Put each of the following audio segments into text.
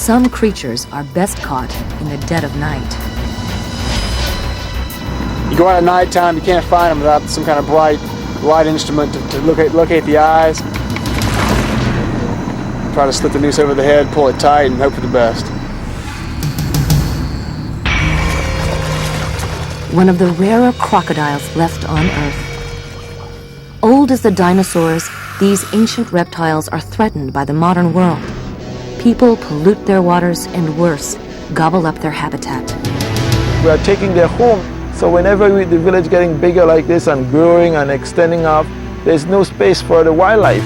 Some creatures are best caught in the dead of night. You go out at nighttime, you can't find them without some kind of bright light instrument to locate the eyes. Try to slip the noose over the head, pull it tight, and hope for the best. One of the rarer crocodiles left on Earth. Old as the dinosaurs, these ancient reptiles are threatened by the modern world. People pollute their waters and worse, gobble up their habitat. We are taking their home, so whenever the village getting bigger like this and growing and extending up, there's no space for the wildlife.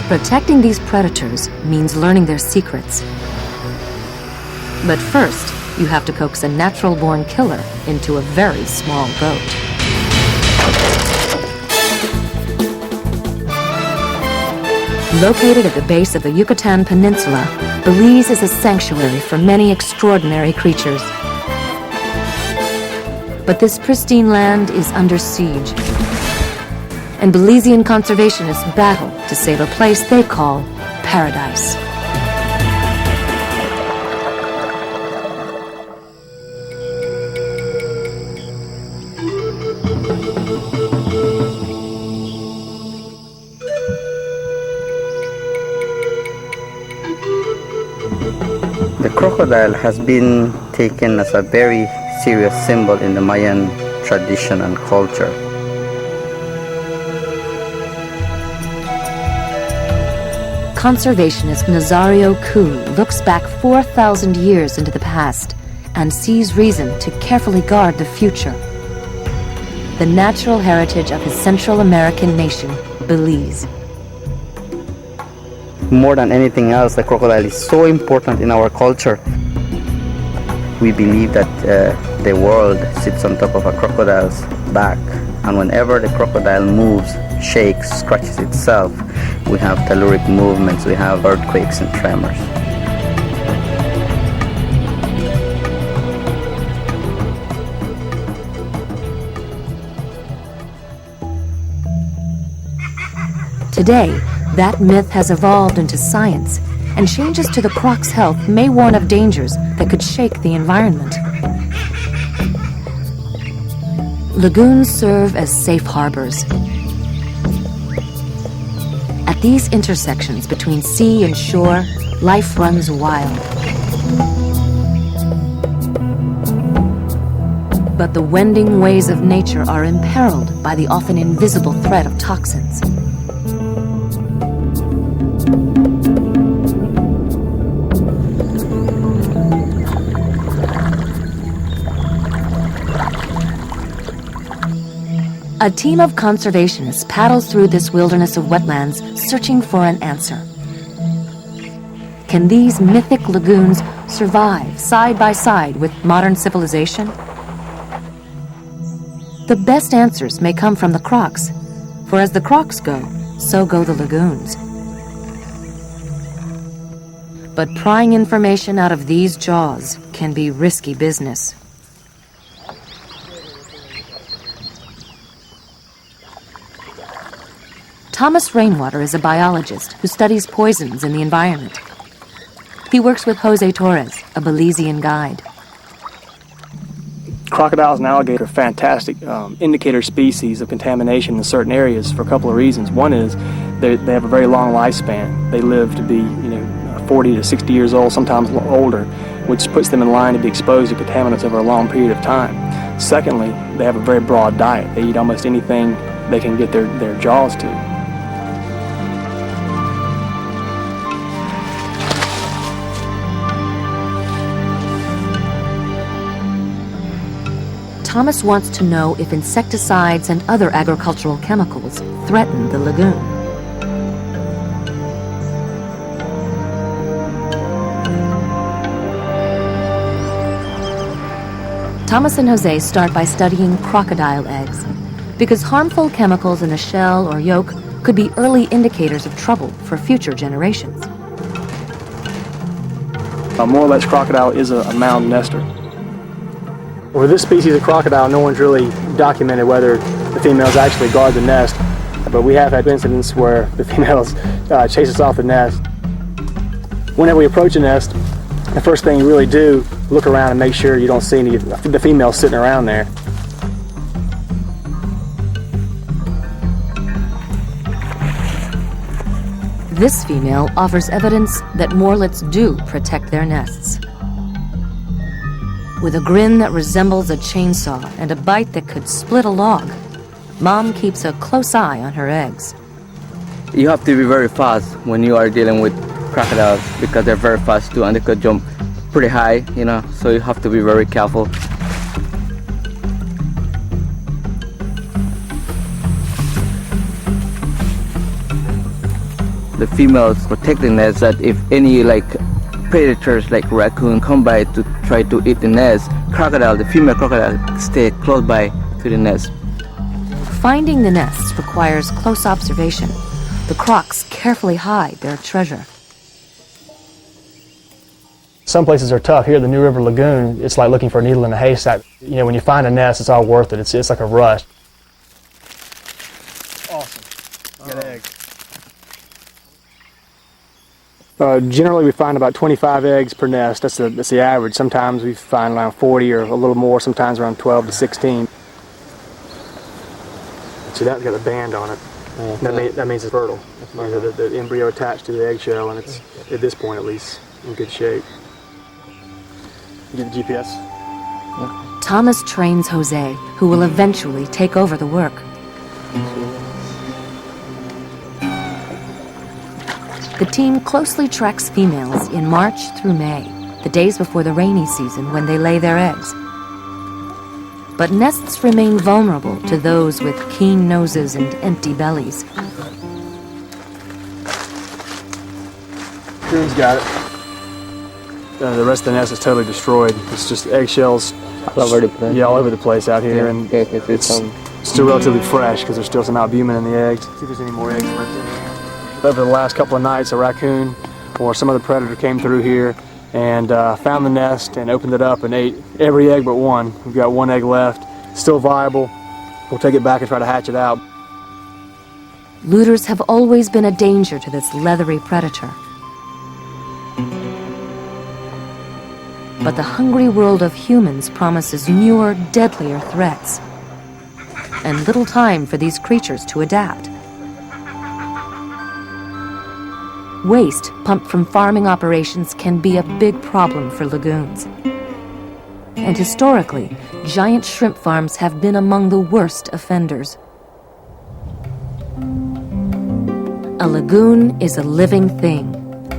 Protecting these predators means learning their secrets. But first, you have to coax a natural-born killer into a very small boat. Located at the base of the Yucatan Peninsula, Belize is a sanctuary for many extraordinary creatures. But this pristine land is under siege, and Belizean conservationists battle to save a place they call paradise. The crocodile has been taken as a very serious symbol in the Mayan tradition and culture. Conservationist Nazario Ku looks back 4,000 years into the past and sees reason to carefully guard the future. The natural heritage of his Central American nation, Belize. More than anything else, the crocodile is so important in our culture. We believe that the world sits on top of a crocodile's back, and whenever the crocodile moves, shakes, scratches itself, we have telluric movements, we have earthquakes and tremors. Today, that myth has evolved into science, and changes to the croc's health may warn of dangers that could shake the environment. Lagoons serve as safe harbors. At these intersections between sea and shore, life runs wild. But the wending ways of nature are imperiled by the often invisible threat of toxins. A team of conservationists paddles through this wilderness of wetlands, searching for an answer. Can these mythic lagoons survive side by side with modern civilization? The best answers may come from the crocs, for as the crocs go, so go the lagoons. But prying information out of these jaws can be risky business. Thomas Rainwater is a biologist who studies poisons in the environment. He works with Jose Torres, a Belizean guide. Crocodiles and alligators are fantastic indicator species of contamination in certain areas for a couple of reasons. One is they have a very long lifespan. They live to be 40 to 60 years old, sometimes older, which puts them in line to be exposed to contaminants over a long period of time. Secondly, they have a very broad diet. They eat almost anything they can get their jaws to. Thomas wants to know if insecticides and other agricultural chemicals threaten the lagoon. Thomas and Jose start by studying crocodile eggs, because harmful chemicals in the shell or yolk could be early indicators of trouble for future generations. A more or less crocodile is a mound nester. With this species of crocodile, no one's really documented whether the females actually guard the nest, but we have had incidents where the females chase us off the nest. Whenever we approach a nest, the first thing you really do, look around and make sure you don't see any of the females sitting around there. This female offers evidence that morlets do protect their nests. With a grin that resembles a chainsaw and a bite that could split a log, Mom keeps a close eye on her eggs. You have to be very fast when you are dealing with crocodiles because they're very fast too and they could jump pretty high, you know, so you have to be very careful. The females protect the nest that if any like predators like raccoon come by to try to eat the nest, the female crocodile stay close by to the nest. Finding the nests requires close observation. The crocs carefully hide their treasure. Some places are tough. Here at the New River Lagoon, it's like looking for a needle in a haystack. You know, when you find a nest, it's all worth it. It's like a rush. Awesome. Good egg. Generally, we find about 25 eggs per nest. That's the average. Sometimes we find around 40 or a little more. Sometimes around 12 to 16. See, that's got a band on it. That means it's fertile. The embryo attached to the eggshell, and it's at this point at least in good shape. Get the GPS. Thomas trains Jose, who will eventually take over the work. The team closely tracks females in March through May, the days before the rainy season when they lay their eggs. But nests remain vulnerable to those with keen noses and empty bellies. Coon's got it. The rest of the nest is totally destroyed. It's just eggshells All over the place. Yeah, all over the place out here, and it's still relatively fresh because there's still some albumin in the eggs. See if there's any more eggs left in there. Over the last couple of nights, a raccoon or some other predator came through here and found the nest and opened it up and ate every egg but one. We've got one egg left, still viable. We'll take it back and try to hatch it out. Looters have always been a danger to this leathery predator. But the hungry world of humans promises newer, deadlier threats, and little time for these creatures to adapt. Waste pumped from farming operations can be a big problem for lagoons. And historically, giant shrimp farms have been among the worst offenders. A lagoon is a living thing.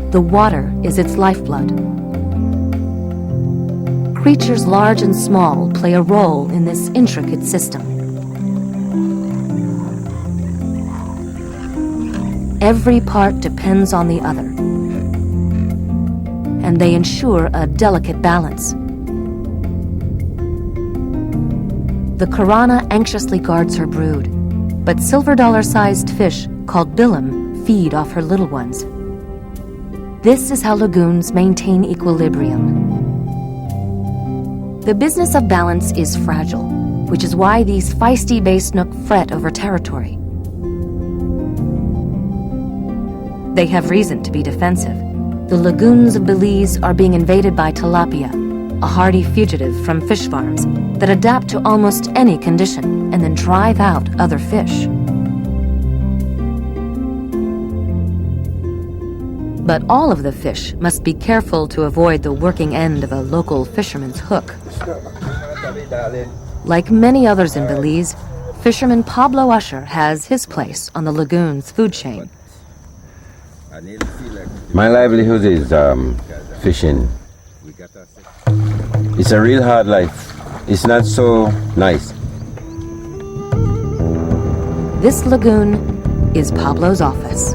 The water is its lifeblood. Creatures large and small play a role in this intricate system. Every part depends on the other, and they ensure a delicate balance. The Karana anxiously guards her brood, but silver dollar-sized fish called bilim feed off her little ones. This is how lagoons maintain equilibrium. The business of balance is fragile, which is why these feisty bay snook fret over territory. They have reason to be defensive. The lagoons of Belize are being invaded by tilapia, a hardy fugitive from fish farms that adapt to almost any condition and then drive out other fish. But all of the fish must be careful to avoid the working end of a local fisherman's hook. Like many others in Belize, fisherman Pablo Usher has his place on the lagoon's food chain. My livelihood is fishing. It's a real hard life. It's not so nice. This lagoon is Pablo's office.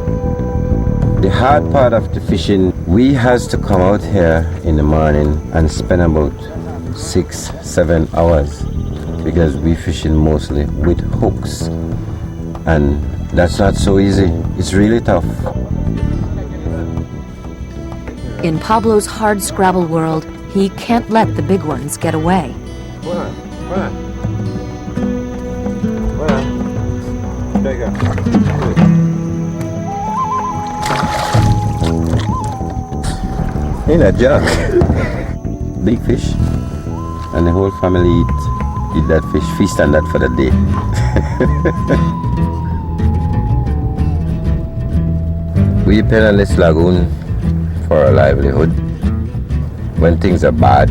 The hard part of the fishing, we has to come out here in the morning and spend about 6-7 hours because we fishing mostly with hooks, and that's not so easy. It's really tough. In Pablo's hard-scrabble world, he can't let the big ones get away. In a jug. Big fish. And the whole family eat that fish, feast on that for the day. We depend on this lagoon for our livelihood. When things are bad,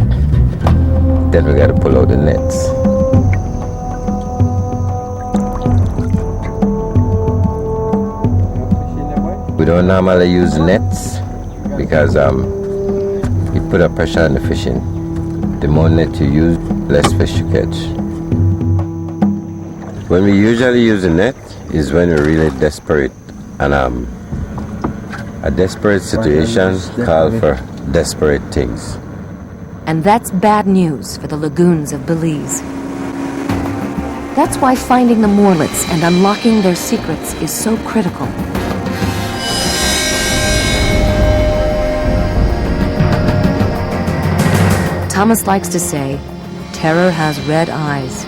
then we gotta pull out the nets. We don't normally use nets because it put a pressure on the fishing. The more net you use, less fish you catch. When we usually use a net is when we're really desperate, and a desperate situation calls for desperate things. And that's bad news for the lagoons of Belize. That's why finding the morlets and unlocking their secrets is so critical. Thomas likes to say, terror has red eyes.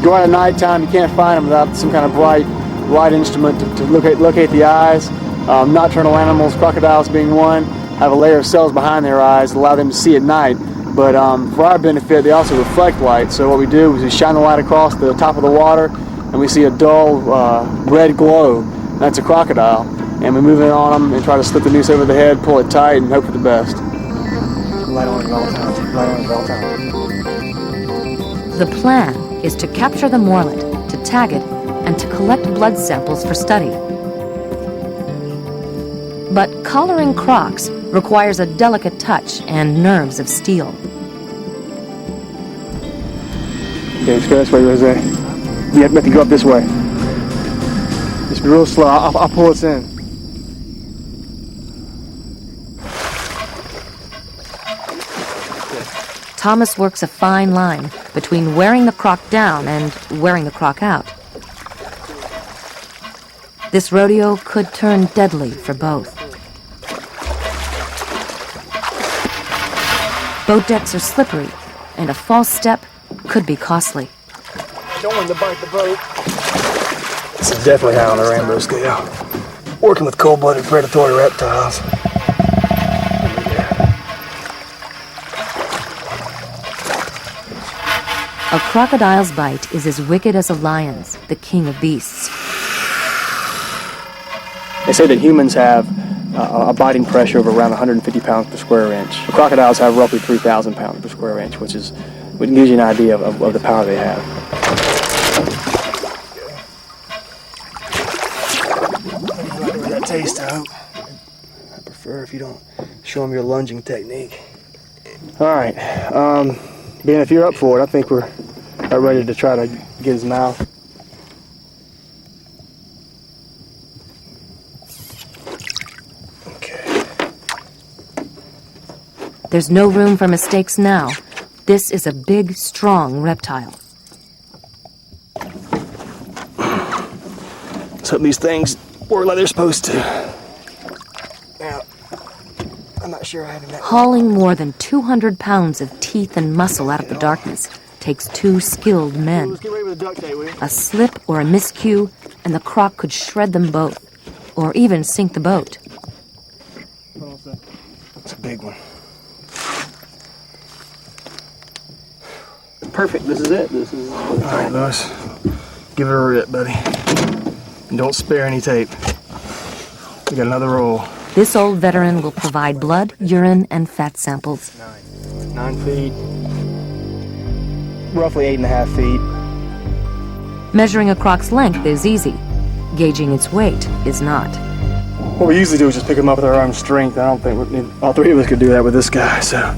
Go out at nighttime, you can't find them without some kind of bright light instrument to locate the eyes. Nocturnal animals, crocodiles being one, have a layer of cells behind their eyes that allow them to see at night. But for our benefit, they also reflect light. So what we do is we shine the light across the top of the water, and we see a dull red glow. That's a crocodile. And we move in on them and try to slip the noose over the head, pull it tight, and hope for the best. Light on it all the time. Light on it all the time. The plan is to capture the morlet, to tag it, and to collect blood samples for study. But collaring crocs requires a delicate touch and nerves of steel. Okay, let's go this way, Jose. You have to go up this way. Just be real slow. I'll pull us in. Thomas works a fine line between wearing the croc down and wearing the croc out. This rodeo could turn deadly for both. Boat decks are slippery, and a false step could be costly. I don't want to bite the boat. This is definitely high on the rainbow scale. Working with cold-blooded predatory reptiles. A crocodile's bite is as wicked as a lion's, the king of beasts. They say that humans have a biting pressure of around 150 pounds per square inch. The crocodiles have roughly 3,000 pounds per square inch, which gives you an idea of the power they have. That taste, I hope. I prefer if you don't show them your lunging technique. All right, Ben, if you're up for it, I think we're about ready to try to get his mouth. There's no room for mistakes now. This is a big, strong reptile. Let's hope these things work like they're supposed to. Now, I'm not sure I have enough. Hauling more than 200 pounds of teeth and muscle out of the darkness takes two skilled men. Let's get ready with the duct tape, will you? A slip or a miscue, and the croc could shred them both, or even sink the boat. Hold on a second. It's a big one. Perfect. This is it. This is. All right, Lewis. Give it a rip, buddy. And don't spare any tape. We got another roll. This old veteran will provide blood, urine, and fat samples. 9 feet. Roughly 8.5 feet. Measuring a croc's length is easy. Gauging its weight is not. What we usually do is just pick them up with our own strength. I don't think all three of us could do that with this guy, so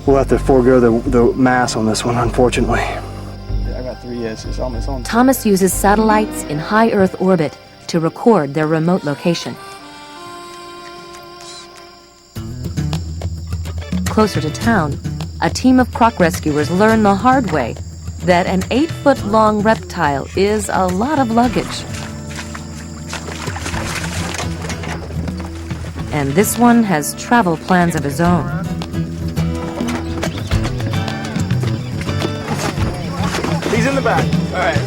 we'll have to forego the mass on this one, unfortunately. I got 3 yes. It's on. Thomas uses satellites in high Earth orbit to record their remote location. Closer to town, a team of croc rescuers learn the hard way that an 8-foot-long reptile is a lot of luggage. And this one has travel plans of his own. He's in the back. All right.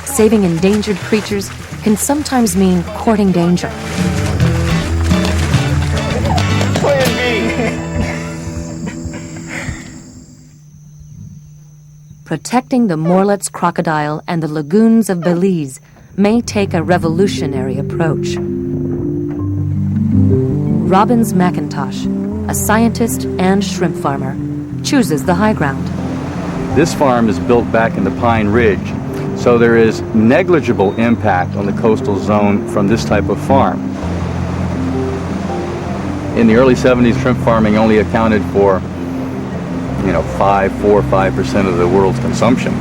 Saving endangered creatures can sometimes mean courting danger. Protecting the Morlet's crocodile and the lagoons of Belize may take a revolutionary approach. Robbins McIntosh, a scientist and shrimp farmer, chooses the high ground. This farm is built back in the Pine Ridge, so there is negligible impact on the coastal zone from this type of farm. In the early 70s, shrimp farming only accounted for 4 or 5% of the world's consumption.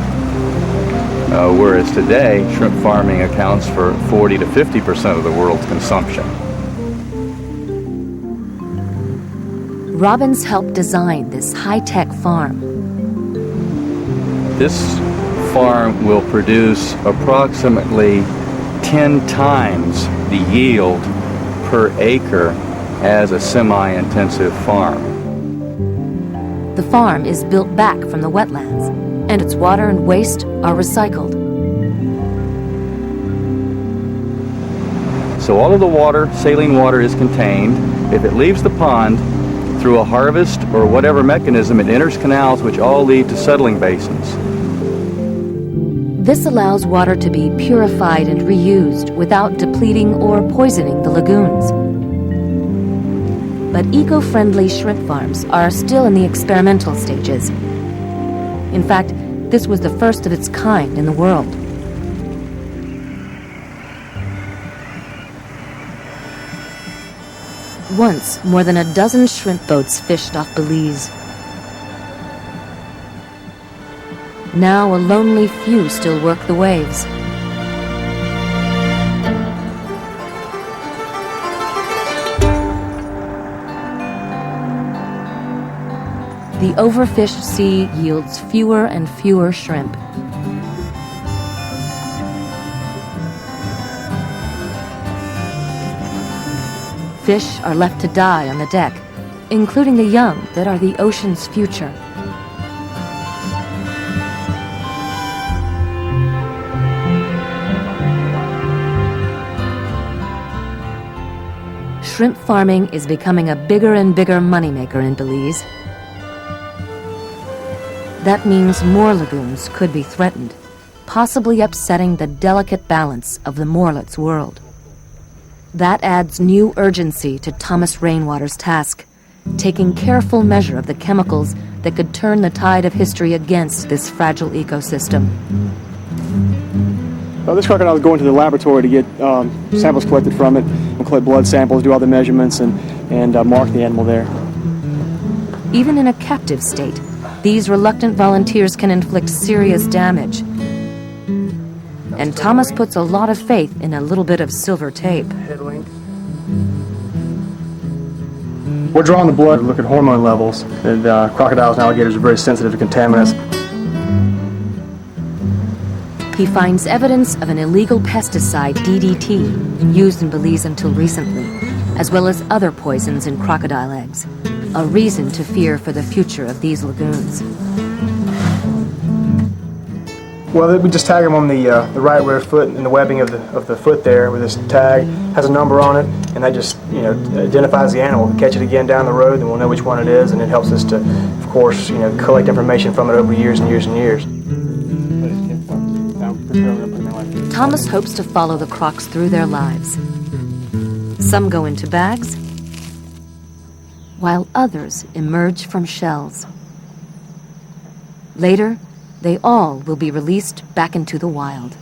Whereas today, shrimp farming accounts for 40 to 50% of the world's consumption. Robbins helped design this high-tech farm. This farm will produce approximately 10 times the yield per acre as a semi-intensive farm. The farm is built back from the wetlands, and its water and waste are recycled. So all of the water, saline water, is contained. If it leaves the pond through a harvest or whatever mechanism, it enters canals which all lead to settling basins. This allows water to be purified and reused without depleting or poisoning the lagoons. But eco-friendly shrimp farms are still in the experimental stages. In fact, this was the first of its kind in the world. Once, more than a dozen shrimp boats fished off Belize. Now a lonely few still work the waves. The overfished sea yields fewer and fewer shrimp. Fish are left to die on the deck, including the young that are the ocean's future. Shrimp farming is becoming a bigger and bigger moneymaker in Belize. That means more lagoons could be threatened, possibly upsetting the delicate balance of the Morlet's world. That adds new urgency to Thomas Rainwater's task, taking careful measure of the chemicals that could turn the tide of history against this fragile ecosystem. This crocodile is going to the laboratory to get samples collected from it, and collect blood samples, do all the measurements, and mark the animal there. Even in a captive state, these reluctant volunteers can inflict serious damage. And Thomas puts a lot of faith in a little bit of silver tape. We're drawing the blood to look at hormone levels. And crocodiles and alligators are very sensitive to contaminants. He finds evidence of an illegal pesticide, DDT, used in Belize until recently, as well as other poisons in crocodile eggs. A reason to fear for the future of these lagoons. Well, we just tag them on the right rear foot in the webbing of the foot there with this tag. Has a number on it, and that just identifies the animal. We catch it again down the road, then we'll know which one it is, and it helps us to, of course, collect information from it over years and years and years. Thomas hopes to follow the crocs through their lives. Some go into bags, while others emerge from shells. Later, they all will be released back into the wild.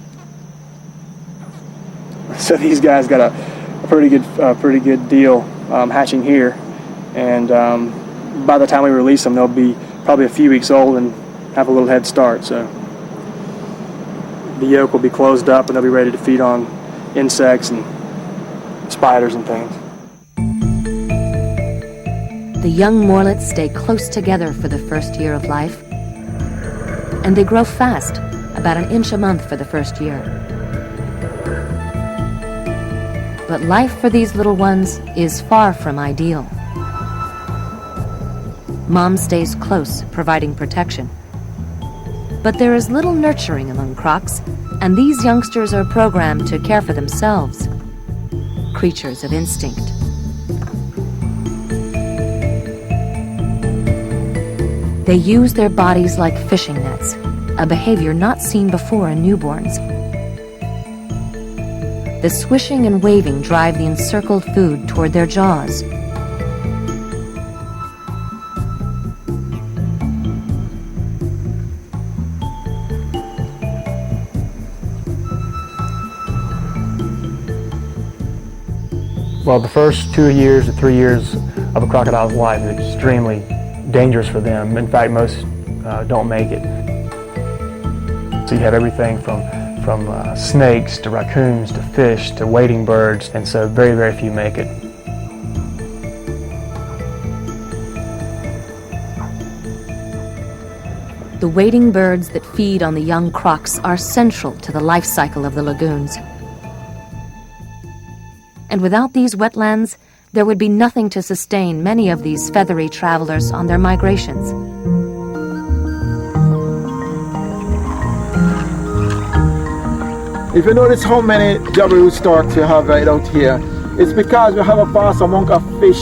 So these guys got a pretty good deal hatching here, and by the time we release them, they'll be probably a few weeks old and have a little head start. So the yolk will be closed up, and they'll be ready to feed on insects and spiders and things. The young morlets stay close together for the first year of life, and they grow fast, about an inch a month for the first year. But life for these little ones is far from ideal. Mom stays close, providing protection. But there is little nurturing among crocs, and these youngsters are programmed to care for themselves. Creatures of instinct. They use their bodies like fishing nets, a behavior not seen before in newborns. The swishing and waving drive the encircled food toward their jaws. Well, the first 2 years to 3 years of a crocodile's life is extremely dangerous for them. In fact, most don't make it. So you have everything from snakes to raccoons to fish to wading birds, and so very, very few make it. The wading birds that feed on the young crocs are central to the life cycle of the lagoons. And without these wetlands, there would be nothing to sustain many of these feathery travelers on their migrations. If you notice how many jabiru storks we have right out here, it's because we have a vast amount of fish.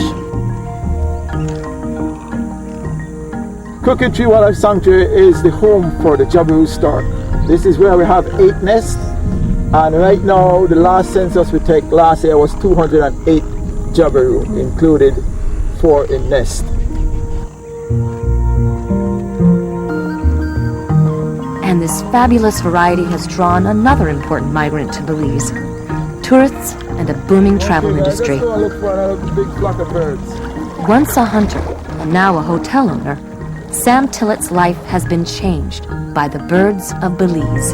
Crooked Tree Wildlife Sanctuary is the home for the jabiru stork. This is where we have 8 nests, and right now the last census we took last year was 208 jabiru, included 4 in nest. And this fabulous variety has drawn another important migrant to Belize, tourists and a booming travel industry. Let's go look for another big flock of birds. Once a hunter and now a hotel owner, Sam Tillett's life has been changed by the birds of Belize.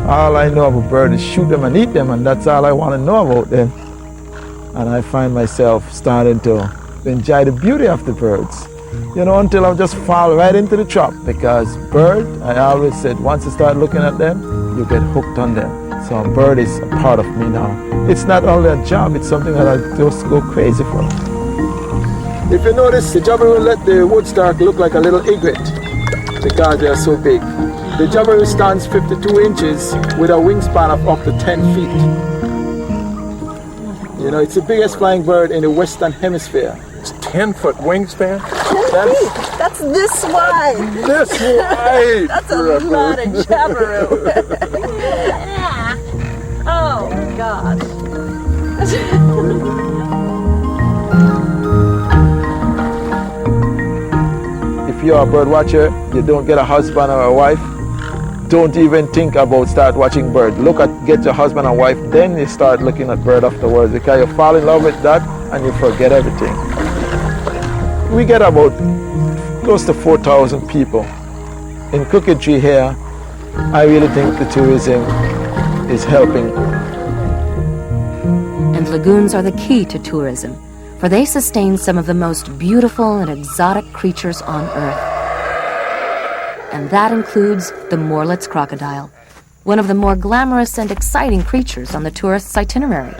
All I know about birds is shoot them and eat them, and that's all I want to know about them. And I find myself starting to enjoy the beauty of the birds. You know, until I just fall right into the trap, because bird, I always said, once you start looking at them, you get hooked on them. So a bird is a part of me now. It's not only a job, it's something that I just go crazy for. If you notice, the jabiru let the woodstock look like a little egret because they are so big. The jabiru stands 52 inches with a wingspan of up to 10 feet. You know, it's the biggest flying bird in the Western Hemisphere. It's 10-foot wingspan. That's this wide. This wide. That's a lot of jabiru. Oh my gosh. If you're a bird watcher, you don't get a husband or a wife, don't even think about start watching birds. Get your husband and wife, then you start looking at bird afterwards, because you fall in love with that and you forget everything. We get about close to 4,000 people. In Crooked Tree here, I really think the tourism is helping. And lagoons are the key to tourism, for they sustain some of the most beautiful and exotic creatures on Earth. And that includes the Morlet's crocodile, one of the more glamorous and exciting creatures on the tourist's itinerary.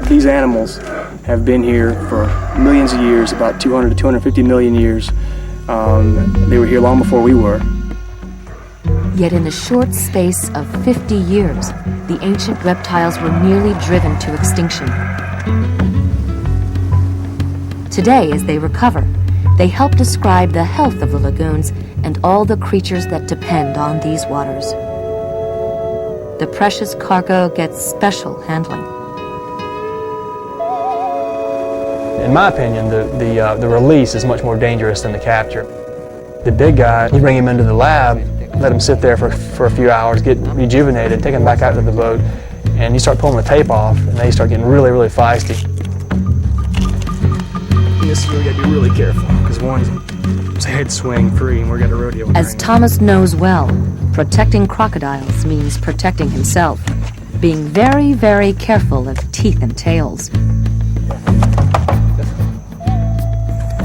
These animals have been here for millions of years, about 200 to 250 million years. They were here long before we were. Yet in the short space of 50 years, the ancient reptiles were nearly driven to extinction. Today, as they recover, they help describe the health of the lagoons and all the creatures that depend on these waters. The precious cargo gets special handling. In my opinion, the release is much more dangerous than the capture. The big guy, you bring him into the lab, let him sit there for a few hours, get rejuvenated, take him back out to the boat, and you start pulling the tape off, and they start getting really, really feisty. This year we gotta be really careful, because one's head swing free and we're gonna rodeo. As Thomas knows well, protecting crocodiles means protecting himself, being very, very careful of teeth and tails.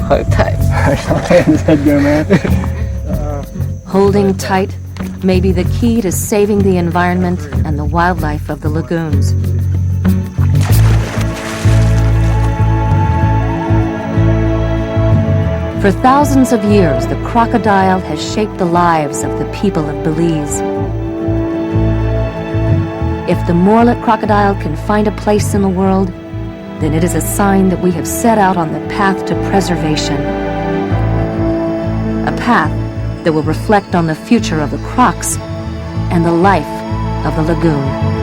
Hold tight. Head go, man. Holding tight may be the key to saving the environment and the wildlife of the lagoons. For thousands of years, the crocodile has shaped the lives of the people of Belize. If the Morlet crocodile can find a place in the world, then it is a sign that we have set out on the path to preservation. A path that will reflect on the future of the crocs and the life of the lagoon.